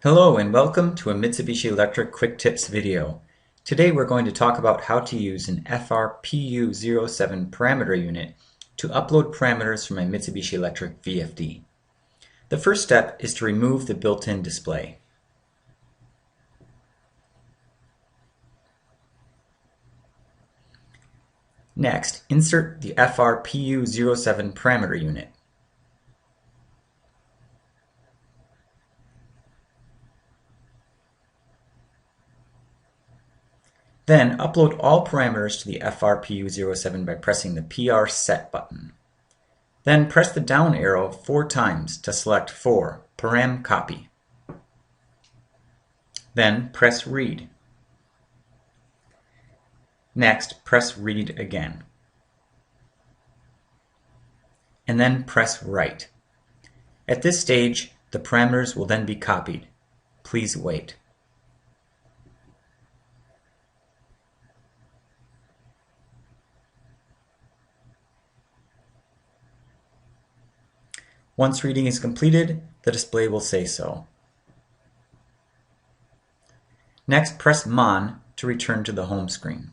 Hello and welcome to a Mitsubishi Electric Quick Tips video. Today we're going to talk about how to use an FR PU07 parameter unit to upload parameters from a Mitsubishi Electric VFD. The first step is to remove the built-in display. Next, insert the FR PU07 parameter unit. Then upload all parameters to the FR PU07 by pressing the PR Set button. Then press the down arrow 4 times to select 4, Param Copy. Then press Read. Next, press Read again. And then press Write. At this stage, the parameters will then be copied. Please wait. Once reading is completed, the display will say so. Next, press Mon to return to the home screen.